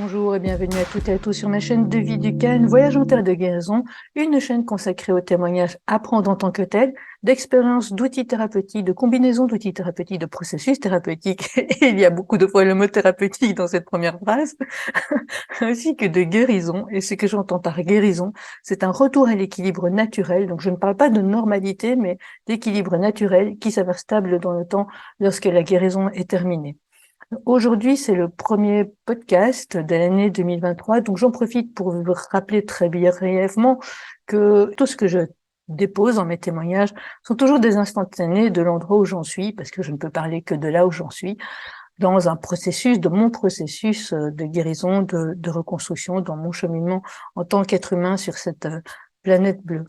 Bonjour et bienvenue à toutes et à tous sur ma chaîne de vie du Can, Voyage en terre de guérison, une chaîne consacrée aux témoignages apprendre en tant que tel, d'expériences, d'outils thérapeutiques, de combinaisons d'outils thérapeutiques, de processus thérapeutiques, et il y a beaucoup de fois le mot thérapeutique dans cette première phrase, ainsi que de guérison. Et ce que j'entends par guérison, c'est un retour à l'équilibre naturel. Donc je ne parle pas de normalité, mais d'équilibre naturel qui s'avère stable dans le temps lorsque la guérison est terminée. Aujourd'hui, c'est le premier podcast de l'année 2023, donc j'en profite pour vous rappeler très brièvement que tout ce que je dépose dans mes témoignages sont toujours des instantanés de l'endroit où j'en suis, parce que je ne peux parler que de là où j'en suis, dans un processus, de mon processus de guérison, de reconstruction, dans mon cheminement en tant qu'être humain sur cette planète bleue.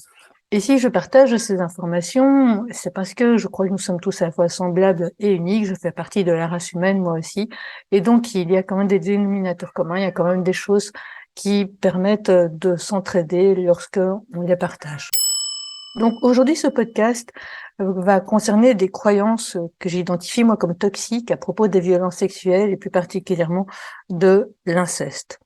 Et si je partage ces informations, c'est parce que je crois que nous sommes tous à la fois semblables et uniques. Je fais partie de la race humaine, moi aussi. Et donc, il y a quand même des dénominateurs communs, il y a quand même des choses qui permettent de s'entraider lorsque on les partage. Donc, aujourd'hui, ce podcast va concerner des croyances que j'identifie, moi, comme toxiques à propos des violences sexuelles et plus particulièrement de l'inceste.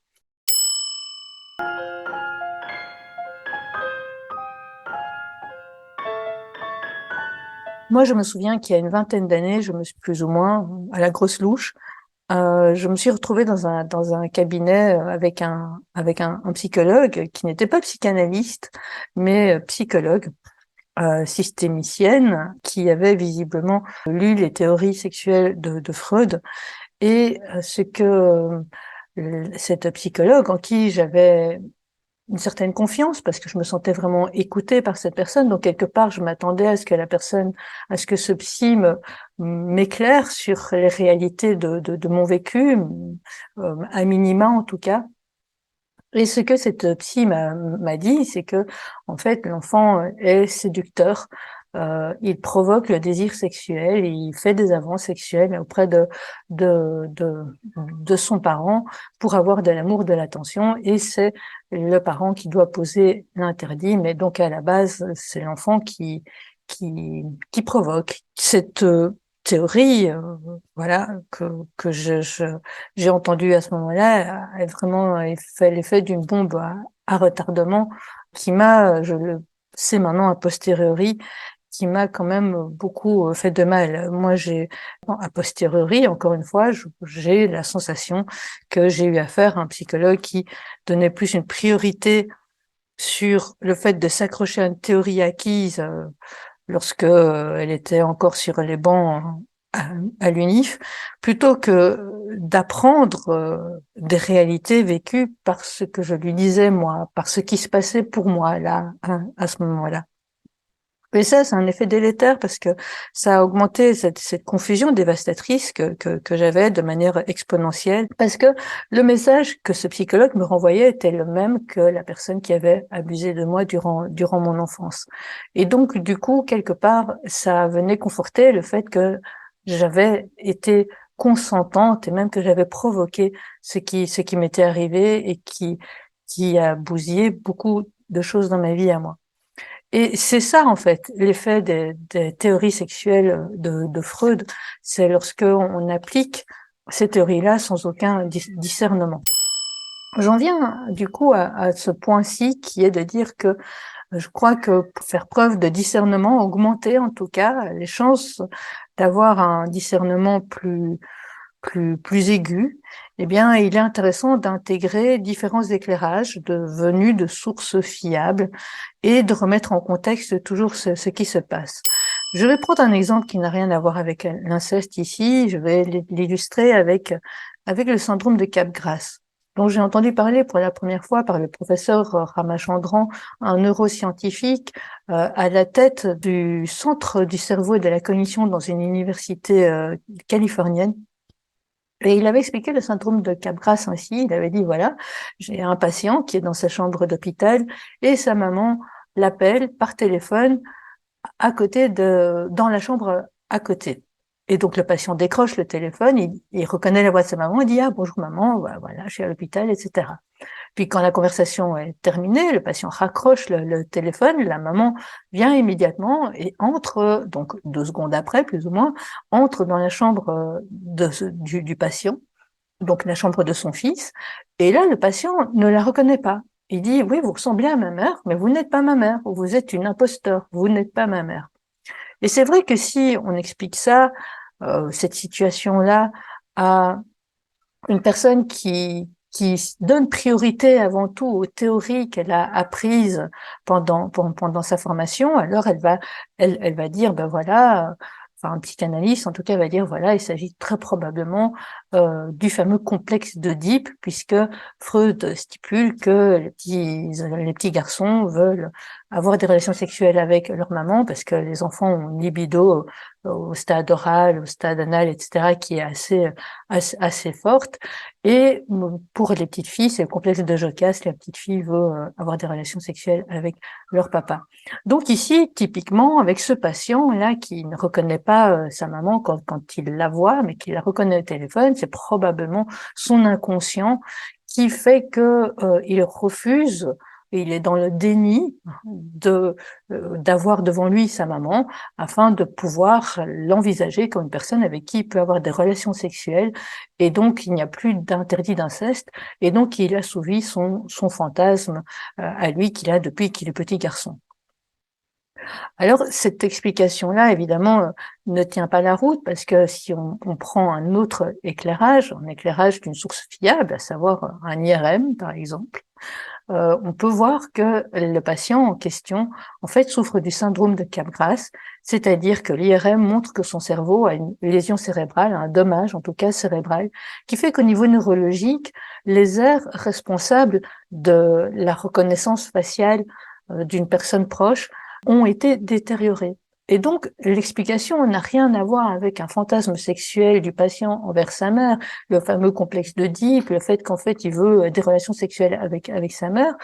Moi, je me souviens qu'il y a une vingtaine d'années, je me suis plus ou moins à la grosse louche, je me suis retrouvée dans un cabinet avec un psychologue qui n'était pas psychanalyste, mais psychologue, systémicienne, qui avait visiblement lu les théories sexuelles de Freud. Et ce que cette psychologue en qui j'avais une certaine confiance parce que je me sentais vraiment écoutée par cette personne. Donc, quelque part, je m'attendais à ce que à ce que ce psy m'éclaire sur les réalités de mon vécu, à minima en tout cas. Et ce que cette psy m'a dit, c'est que, en fait, l'enfant est séducteur. Il provoque le désir sexuel, il fait des avances sexuelles auprès de, de, de son parent pour avoir de l'amour, de l'attention, et c'est le parent qui doit poser l'interdit, mais donc à la base, c'est l'enfant qui provoque. Cette théorie, voilà, j'ai entendu à ce moment-là, a vraiment fait l'effet d'une bombe à retardement qui m'a, je le sais maintenant a posteriori, qui m'a quand même beaucoup fait de mal. Moi, a posteriori, encore une fois, j'ai la sensation que j'ai eu affaire à un psychologue qui donnait plus une priorité sur le fait de s'accrocher à une théorie acquise lorsque elle était encore sur les bancs à l'UNIF, plutôt que d'apprendre des réalités vécues par ce que je lui disais moi, par ce qui se passait pour moi là, à ce moment-là. Et ça, c'est un effet délétère parce que ça a augmenté cette confusion dévastatrice que j'avais de manière exponentielle. Parce que le message que ce psychologue me renvoyait était le même que la personne qui avait abusé de moi durant mon enfance. Et donc, du coup, quelque part, ça venait conforter le fait que j'avais été consentante et même que j'avais provoqué ce qui m'était arrivé et qui a bousillé beaucoup de choses dans ma vie à moi. Et c'est ça, en fait, l'effet des théories sexuelles de Freud, c'est lorsque on applique ces théories-là sans aucun discernement. J'en viens du coup à ce point-ci qui est de dire que je crois que pour faire preuve de discernement, augmenter en tout cas les chances d'avoir un discernement plus aigu, eh bien, il est intéressant d'intégrer différents éclairages venus de sources fiables et de remettre en contexte toujours ce qui se passe. Je vais prendre un exemple qui n'a rien à voir avec l'inceste ici. Je vais l'illustrer avec le syndrome de Capgras, dont j'ai entendu parler pour la première fois par le professeur Ramachandran, un neuroscientifique à la tête du Centre du cerveau et de la cognition dans une université californienne. Et il avait expliqué le syndrome de Capgras ainsi. Il avait dit, voilà, j'ai un patient qui est dans sa chambre d'hôpital et sa maman l'appelle par téléphone dans la chambre à côté. Et donc, le patient décroche le téléphone, il reconnaît la voix de sa maman, il dit, ah, bonjour maman, voilà, je suis à l'hôpital, etc. Puis quand la conversation est terminée, le patient raccroche le téléphone, la maman vient immédiatement et entre, donc 2 secondes après, plus ou moins, entre dans la chambre du patient donc la chambre de son fils, et là, le patient ne la reconnaît pas. Il dit, oui, vous ressemblez à ma mère, mais vous n'êtes pas ma mère, vous êtes une imposteur, vous n'êtes pas ma mère. Et c'est vrai que si on explique ça, cette situation-là, à une personne qui donne priorité avant tout aux théories qu'elle a apprises pendant sa formation, alors elle va dire, ben voilà, enfin un psychanalyste en tout cas va dire, voilà, il s'agit très probablement du fameux complexe d'Oedipe, puisque Freud stipule que les petits garçons veulent avoir des relations sexuelles avec leur maman parce que les enfants ont une libido au stade oral, au stade anal, etc., qui est assez forte. Et pour les petites filles, c'est le complexe de Jocaste. La petite fille veut avoir des relations sexuelles avec leur papa. Donc ici, typiquement, avec ce patient-là qui ne reconnaît pas sa maman quand il la voit, mais qui la reconnaît au téléphone, c'est probablement son inconscient qui fait que il refuse, et il est dans le déni d'avoir devant lui sa maman afin de pouvoir l'envisager comme une personne avec qui il peut avoir des relations sexuelles, et donc il n'y a plus d'interdit d'inceste, et donc il assouvit son fantasme à lui qu'il a depuis qu'il est petit garçon. Alors, cette explication-là, évidemment, ne tient pas la route, parce que si on prend un autre éclairage, un éclairage d'une source fiable, à savoir un IRM, par exemple, on peut voir que le patient en question, en fait, souffre du syndrome de Capgras, c'est-à-dire que l'IRM montre que son cerveau a une lésion cérébrale, un dommage, en tout cas cérébral, qui fait qu'au niveau neurologique, les aires responsables de la reconnaissance faciale d'une personne proche ont été détériorées. Et donc, l'explication n'a rien à voir avec un fantasme sexuel du patient envers sa mère, le fameux complexe d'Oedipe, le fait qu'en fait, il veut des relations sexuelles avec sa mère,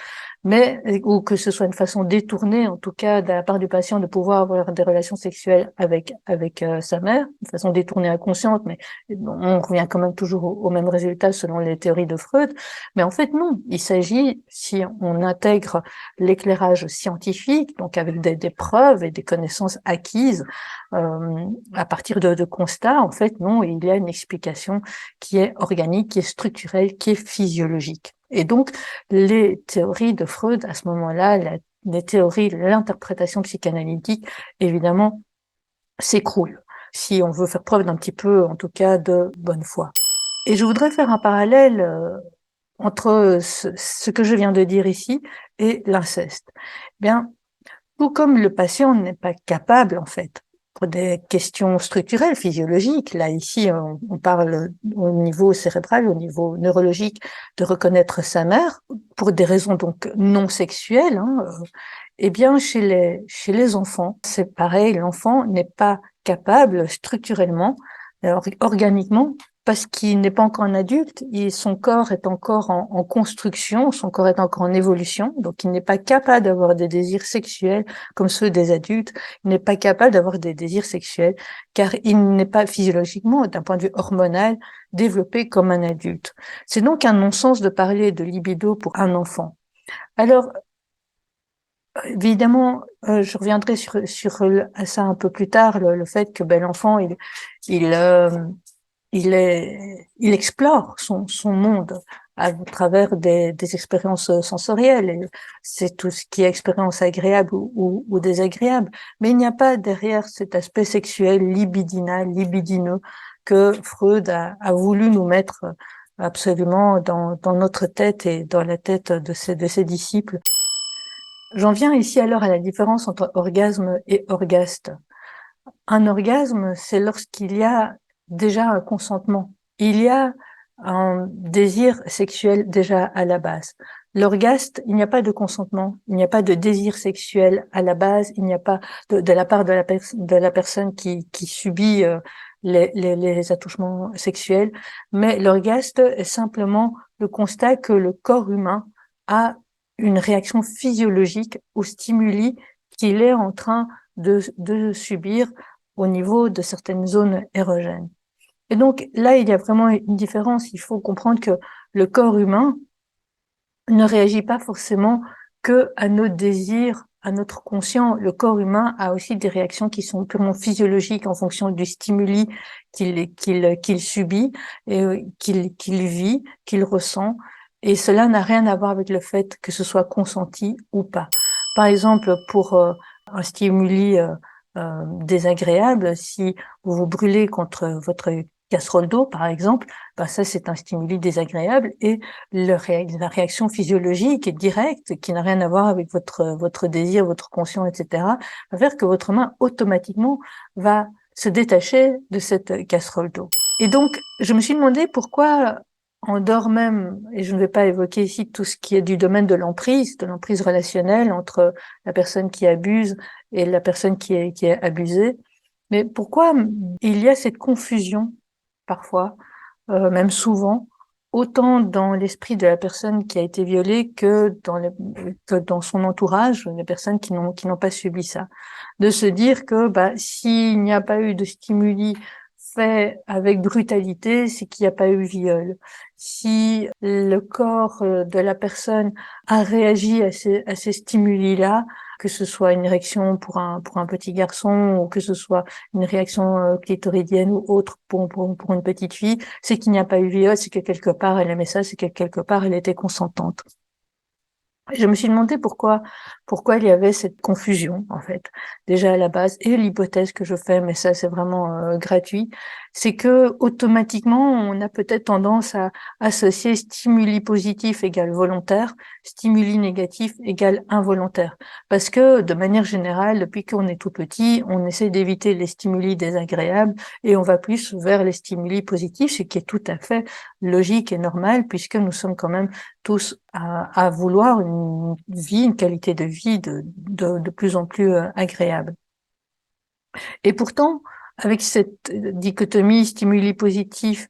mais, ou que ce soit une façon détournée, en tout cas, de la part du patient de pouvoir avoir des relations sexuelles avec sa mère, une façon détournée inconsciente, mais on revient quand même toujours au même résultat selon les théories de Freud. Mais en fait, non. Il s'agit, si on intègre l'éclairage scientifique, donc avec des preuves et des connaissances acquises, à partir de constats, en fait, non, il y a une explication qui est organique, qui est structurelle, qui est physiologique. Et donc, les théories de Freud, à ce moment-là, les théories de l'interprétation psychanalytique, évidemment, s'écroulent, si on veut faire preuve d'un petit peu, en tout cas, de bonne foi. Et je voudrais faire un parallèle entre ce que je viens de dire ici et l'inceste. Bien, tout comme le patient n'est pas capable, en fait, pour des questions structurelles, physiologiques, là, ici, on parle au niveau cérébral, au niveau neurologique, de reconnaître sa mère, pour des raisons donc non sexuelles, hein, eh bien, chez les enfants, c'est pareil, l'enfant n'est pas capable structurellement, organiquement, parce qu'il n'est pas encore un adulte, son corps est encore en construction, son corps est encore en évolution, donc il n'est pas capable d'avoir des désirs sexuels comme ceux des adultes, il n'est pas capable d'avoir des désirs sexuels, car il n'est pas physiologiquement, d'un point de vue hormonal, développé comme un adulte. C'est donc un non-sens de parler de libido pour un enfant. Alors, évidemment, je reviendrai sur ça un peu plus tard, le fait que l'enfant, il, euh, il explore son monde à travers des expériences sensorielles. Et c'est tout ce qui est expérience agréable ou désagréable. Mais il n'y a pas derrière cet aspect sexuel, libidinal, libidineux, que Freud a voulu nous mettre absolument dans notre tête et dans la tête de ses disciples. J'en viens ici alors à la différence entre orgasme et orgaste. Un orgasme, c'est lorsqu'il y a déjà un consentement. Il y a un désir sexuel déjà à la base. L'orgaste, il n'y a pas de consentement, il n'y a pas de désir sexuel à la base, il n'y a pas de la part de la personne qui subit les attouchements sexuels, mais l'orgaste est simplement le constat que le corps humain a une réaction physiologique aux stimuli qu'il est en train de subir au niveau de certaines zones érogènes. Et donc là, il y a vraiment une différence. Il faut comprendre que le corps humain ne réagit pas forcément que à nos désirs à notre conscient, le corps humain a aussi des réactions qui sont purement physiologiques en fonction du stimuli qu'il subit, et qu'il vit, qu'il ressent. Et cela n'a rien à voir avec le fait que ce soit consenti ou pas. Par exemple, pour un stimuli désagréable, si vous vous brûlez contre votre casserole d'eau, par exemple, ben ça c'est un stimuli désagréable, et la réaction physiologique est directe, qui n'a rien à voir avec votre désir, votre conscience, etc., va faire que votre main automatiquement va se détacher de cette casserole d'eau. Et donc, je me suis demandé pourquoi, en dehors même, et je ne vais pas évoquer ici tout ce qui est du domaine de l'emprise relationnelle entre la personne qui abuse et la personne qui est abusée, mais pourquoi il y a cette confusion parfois, même souvent, autant dans l'esprit de la personne qui a été violée que dans son entourage, les personnes qui n'ont pas subi ça. De se dire que s'il n'y a pas eu de stimuli fait avec brutalité, c'est qu'il n'y a pas eu viol. Si le corps de la personne a réagi à ces stimuli-là, que ce soit une érection pour un petit garçon, ou que ce soit une réaction clitoridienne ou autre pour une petite fille, c'est qu'il n'y a pas eu viol, c'est que quelque part elle aimait ça, c'est que quelque part elle était consentante. Je me suis demandé pourquoi il y avait cette confusion, en fait, déjà à la base. Et l'hypothèse que je fais, mais ça c'est vraiment gratuit, c'est que automatiquement on a peut-être tendance à associer stimuli positif égale volontaire, stimuli négatif égale involontaire. Parce que de manière générale, depuis qu'on est tout petit, on essaie d'éviter les stimuli désagréables et on va plus vers les stimuli positifs, ce qui est tout à fait logique et normal, puisque nous sommes quand même tous à vouloir une vie, une qualité de vie de plus en plus agréable. Et pourtant, avec cette dichotomie stimuli positif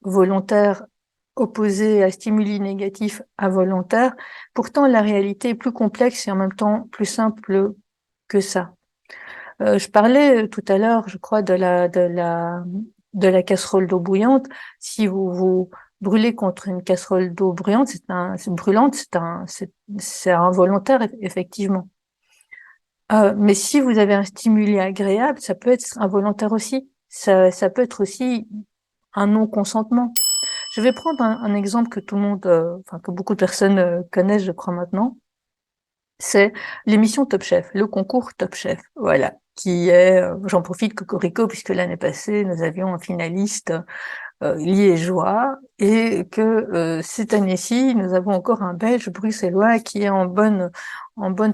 volontaire opposée à stimuli négatif involontaire, pourtant la réalité est plus complexe et en même temps plus simple que ça. Je parlais tout à l'heure, je crois, de la casserole d'eau bouillante. Si vous brûlez contre une casserole d'eau brûlante, c'est involontaire, effectivement. Mais si vous avez un stimuli agréable, ça peut être involontaire aussi. Ça peut être aussi un non-consentement. Je vais prendre un exemple que tout le monde, que beaucoup de personnes connaissent, je crois maintenant. C'est l'émission Top Chef, le concours Top Chef, voilà, qui est, j'en profite cocorico, puisque l'année passée, nous avions un finaliste liégeois, et que cette année-ci, nous avons encore un Belge bruxellois qui est en bonne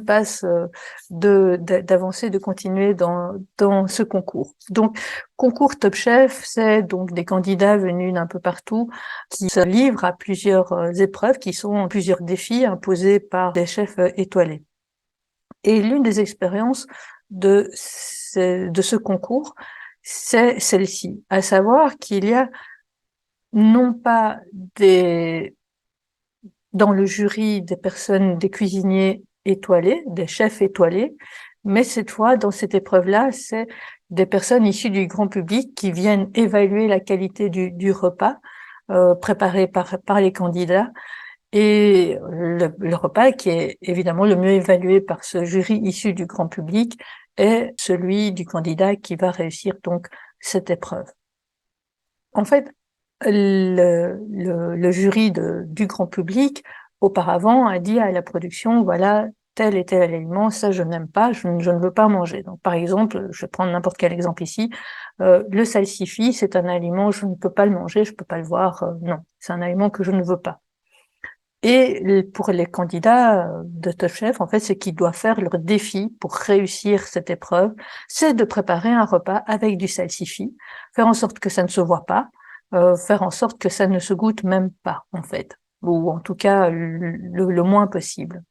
passe d'avancer, de continuer dans ce concours. Donc, concours Top Chef, c'est donc des candidats venus d'un peu partout qui se livrent à plusieurs épreuves, qui sont plusieurs défis imposés par des chefs étoilés. Et l'une des expériences de ce concours, c'est celle-ci, à savoir qu'il y a non pas dans le jury des personnes, des cuisiniers étoilés, des chefs étoilés, mais cette fois, dans cette épreuve-là, c'est des personnes issues du grand public qui viennent évaluer la qualité du repas préparé par les candidats. Et le repas qui est évidemment le mieux évalué par ce jury issu du grand public est celui du candidat qui va réussir donc cette épreuve. En fait, le jury du grand public, auparavant, a dit à la production, voilà, tel et tel aliment, ça je n'aime pas, je ne veux pas manger. Donc, par exemple, je vais prendre n'importe quel exemple ici, le salsifis, c'est un aliment, je ne peux pas le manger, je peux pas le voir, non, c'est un aliment que je ne veux pas. Et pour les candidats de Top Chef, en fait, ce qu'ils doivent faire, leur défi pour réussir cette épreuve, c'est de préparer un repas avec du salsifis, faire en sorte que ça ne se voit pas, faire en sorte que ça ne se goûte même pas, en fait, ou en tout cas le moins possible.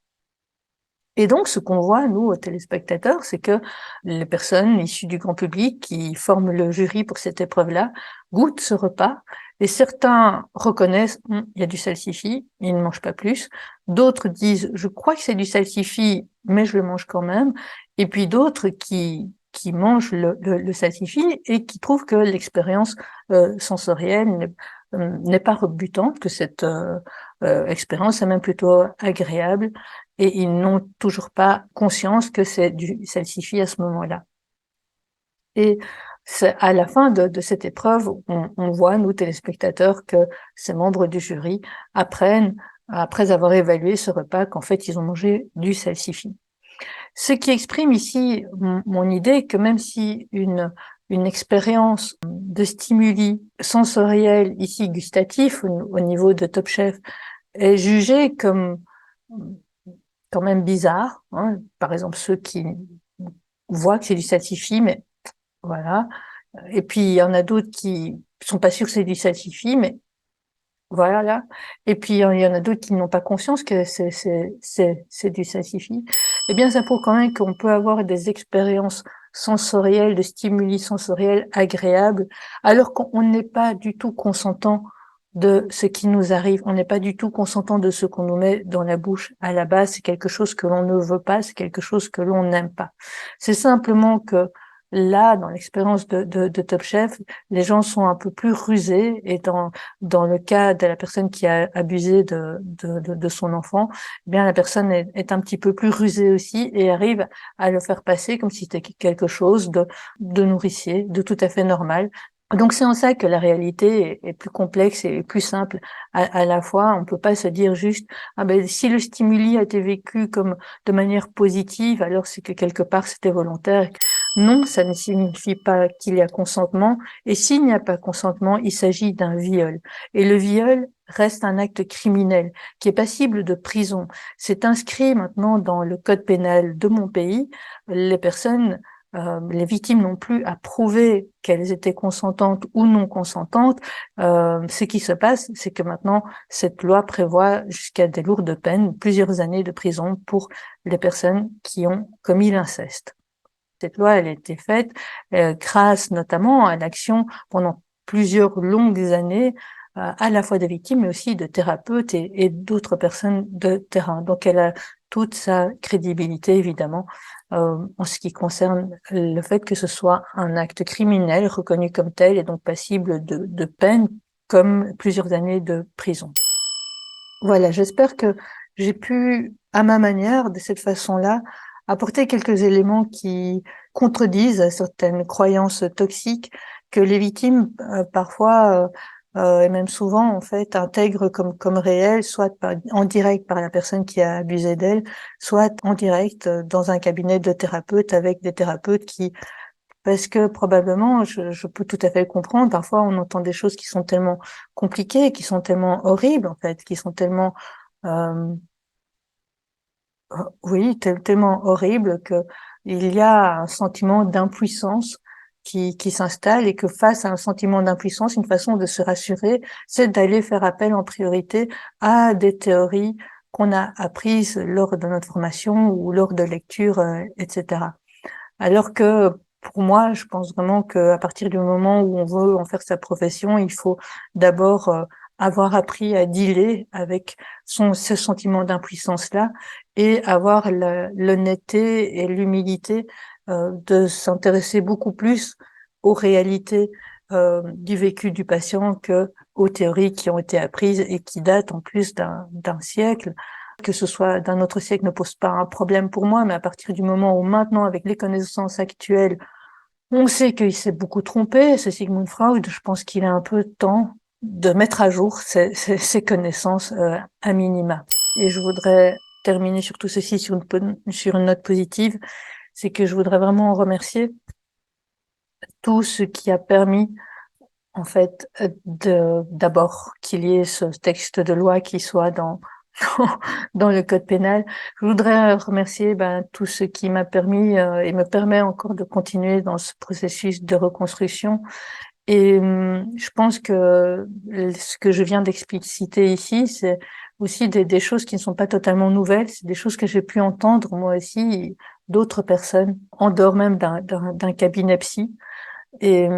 Et donc, ce qu'on voit, nous, téléspectateurs, c'est que les personnes issues du grand public qui forment le jury pour cette épreuve-là goûtent ce repas, et certains reconnaissent, il y a du salsifis, ils ne mangent pas plus. D'autres disent, je crois que c'est du salsifis, mais je le mange quand même. Et puis d'autres qui mangent le salsifis et qui trouvent que l'expérience sensorielle n'est pas rebutante, que cette expérience est même plutôt agréable, et ils n'ont toujours pas conscience que c'est du salsifis à ce moment-là. Et à la fin de cette épreuve, on voit, nous téléspectateurs, que ces membres du jury apprennent, après avoir évalué ce repas, qu'en fait ils ont mangé du salsifis. Ce qui exprime ici mon idée que même si une expérience de stimuli sensoriels, ici gustatifs, au niveau de Top Chef, est jugée comme quand même bizarre, hein. Par exemple, ceux qui voient que c'est du salsifis, mais voilà. Et puis, il y en a d'autres qui sont pas sûrs que c'est du salsifis, mais voilà. Et puis, il y en a d'autres qui n'ont pas conscience que c'est du salsifis. Eh bien, ça prouve quand même qu'on peut avoir des expériences sensorielles, de stimuli sensoriels agréables, alors qu'on n'est pas du tout consentant de ce qui nous arrive. On n'est pas du tout consentant de ce qu'on nous met dans la bouche. À la base, c'est quelque chose que l'on ne veut pas, c'est quelque chose que l'on n'aime pas. C'est simplement que là, dans l'expérience de Top Chef, les gens sont un peu plus rusés, et dans le cas de la personne qui a abusé de son enfant, eh bien la personne est un petit peu plus rusée aussi et arrive à le faire passer comme si c'était quelque chose de nourricier, de tout à fait normal. Donc c'est en ça que la réalité est plus complexe et plus simple à la fois. On peut pas se dire juste ah ben si le stimuli a été vécu comme de manière positive, alors c'est que quelque part c'était volontaire. Non, ça ne signifie pas qu'il y a consentement. Et s'il n'y a pas consentement, il s'agit d'un viol. Et le viol reste un acte criminel qui est passible de prison. C'est inscrit maintenant dans le code pénal de mon pays. Les victimes n'ont plus à prouver qu'elles étaient consentantes ou non consentantes. Ce qui se passe, c'est que maintenant, cette loi prévoit jusqu'à des lourdes peines, plusieurs années de prison pour les personnes qui ont commis l'inceste. Cette loi, elle a été faite grâce notamment à l'action pendant plusieurs longues années, à la fois des victimes, mais aussi de thérapeutes et d'autres personnes de terrain. Donc, elle a toute sa crédibilité, évidemment, en ce qui concerne le fait que ce soit un acte criminel reconnu comme tel et donc passible de peine comme plusieurs années de prison. Voilà, j'espère que j'ai pu, à ma manière, de cette façon-là, apporter quelques éléments qui contredisent certaines croyances toxiques que les victimes, parfois, et même souvent, en fait, intègrent comme réelles, soit en direct par la personne qui a abusé d'elle, soit en direct dans un cabinet de thérapeutes avec des thérapeutes qui, parce que probablement, je peux tout à fait le comprendre, parfois on entend des choses qui sont tellement compliquées, qui sont tellement horribles, en fait, qui sont tellement euh, oui, tellement horrible que il y a un sentiment d'impuissance qui s'installe, et que face à un sentiment d'impuissance, une façon de se rassurer, c'est d'aller faire appel en priorité à des théories qu'on a apprises lors de notre formation ou lors de lectures, etc. Alors que pour moi, je pense vraiment qu'à partir du moment où on veut en faire sa profession, il faut d'abord avoir appris à dealer avec ce sentiment d'impuissance-là, et avoir l'honnêteté et l'humilité de s'intéresser beaucoup plus aux réalités du vécu du patient que aux théories qui ont été apprises et qui datent en plus d'un siècle. Que ce soit d'un autre siècle ne pose pas un problème pour moi, mais à partir du moment où maintenant, avec les connaissances actuelles, on sait qu'il s'est beaucoup trompé, c'est Sigmund Freud, je pense qu'il a un peu de temps de mettre à jour ses connaissances à minima. Et je voudrais terminer sur tout ceci sur une note positive, c'est que je voudrais vraiment remercier tout ce qui a permis, en fait, d'abord qu'il y ait ce texte de loi qui soit dans le code pénal. Je voudrais remercier tout ce qui m'a permis et me permet encore de continuer dans ce processus de reconstruction. Et je pense que ce que je viens d'expliciter ici, c'est aussi des choses qui ne sont pas totalement nouvelles, c'est des choses que j'ai pu entendre moi aussi, d'autres personnes, en dehors même d'un cabinet psy. Et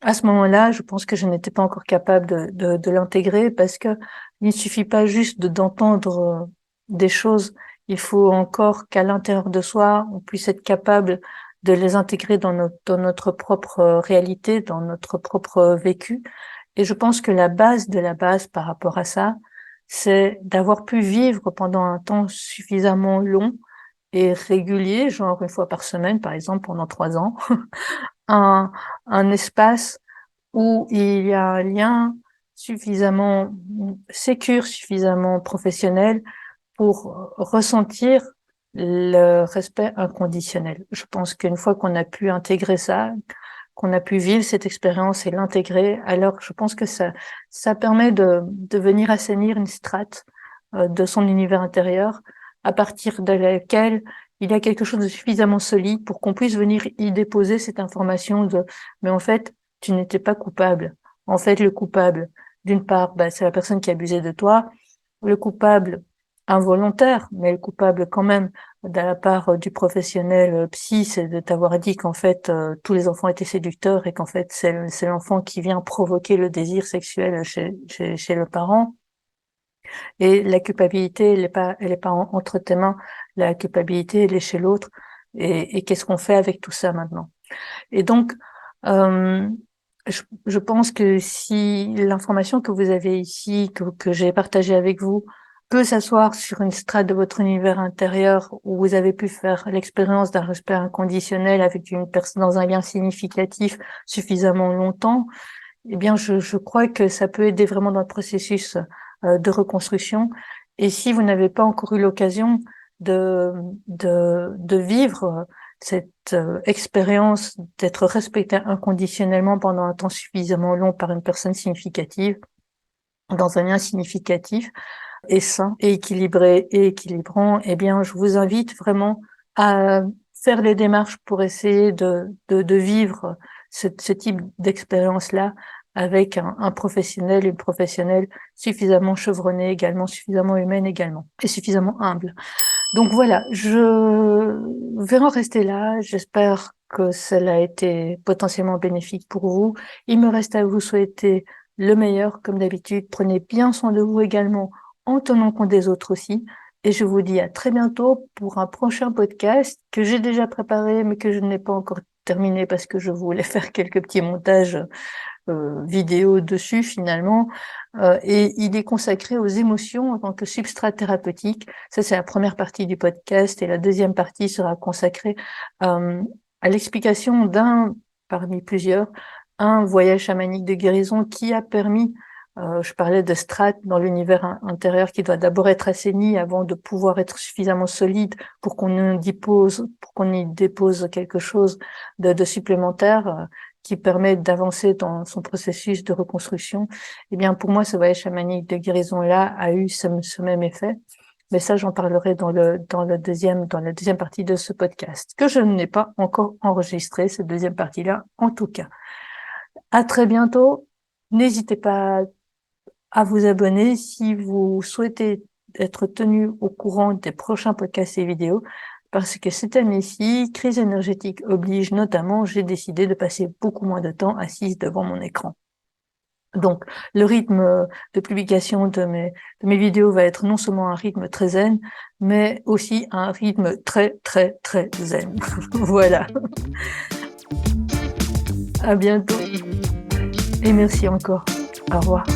à ce moment-là, je pense que je n'étais pas encore capable de l'intégrer, parce que il ne suffit pas juste d'entendre des choses. Il faut encore qu'à l'intérieur de soi, on puisse être capable de les intégrer dans notre propre réalité, dans notre propre vécu. Et je pense que la base de la base par rapport à ça, c'est d'avoir pu vivre pendant un temps suffisamment long et régulier, genre une fois par semaine, par exemple, pendant 3 ans, un, un espace où il y a un lien suffisamment sécure, suffisamment professionnel pour ressentir le respect inconditionnel. Je pense qu'une fois qu'on a pu intégrer ça, qu'on a pu vivre cette expérience et l'intégrer, alors je pense que ça permet de venir assainir une strate de son univers intérieur à partir de laquelle il y a quelque chose de suffisamment solide pour qu'on puisse venir y déposer cette information de mais en fait tu n'étais pas coupable. En fait le coupable d'une part c'est la personne qui a abusé de toi, le coupable involontaire, mais le coupable quand même de la part du professionnel psy, c'est de t'avoir dit qu'en fait tous les enfants étaient séducteurs et qu'en fait c'est l'enfant qui vient provoquer le désir sexuel chez le parent. Et la culpabilité, elle est pas entre tes mains. La culpabilité, elle est chez l'autre. Et qu'est-ce qu'on fait avec tout ça maintenant? Et donc, euh, je pense que si l'information que vous avez ici, que j'ai partagée avec vous, peut s'asseoir sur une strate de votre univers intérieur où vous avez pu faire l'expérience d'un respect inconditionnel avec une personne dans un lien significatif suffisamment longtemps, eh bien, je crois que ça peut aider vraiment dans le processus de reconstruction. Et si vous n'avez pas encore eu l'occasion de, de vivre cette expérience d'être respecté inconditionnellement pendant un temps suffisamment long par une personne significative, dans un lien significatif et sain et équilibré et équilibrant, eh bien, je vous invite vraiment à faire les démarches pour essayer de vivre ce type d'expérience-là avec un professionnel, une professionnelle suffisamment chevronnée également, suffisamment humaine également, et suffisamment humble. Donc voilà, je vais en rester là. J'espère que cela a été potentiellement bénéfique pour vous. Il me reste à vous souhaiter le meilleur, comme d'habitude. Prenez bien soin de vous également, en tenant compte des autres aussi. Et je vous dis à très bientôt pour un prochain podcast que j'ai déjà préparé, mais que je n'ai pas encore terminé parce que je voulais faire quelques petits montages vidéo dessus finalement, et il est consacré aux émotions en tant que substrat thérapeutique. Ça, c'est la première partie du podcast, et la deuxième partie sera consacrée à l'explication d'un, parmi plusieurs, un voyage chamanique de guérison qui a permis, je parlais de strates dans l'univers intérieur qui doit d'abord être assaini avant de pouvoir être suffisamment solide pour qu'on y dépose quelque chose de supplémentaire, qui permet d'avancer dans son processus de reconstruction. Eh bien, pour moi, ce voyage chamanique de guérison-là a eu ce même effet. Mais ça, j'en parlerai dans la deuxième partie de ce podcast, que je n'ai pas encore enregistré, cette deuxième partie-là, en tout cas. À très bientôt. N'hésitez pas à vous abonner si vous souhaitez être tenu au courant des prochains podcasts et vidéos. Parce que cette année-ci, crise énergétique oblige notamment, j'ai décidé de passer beaucoup moins de temps assise devant mon écran. Donc, le rythme de publication de mes vidéos va être non seulement un rythme très zen, mais aussi un rythme très, très, très zen. Voilà. À bientôt. Et merci encore. Au revoir.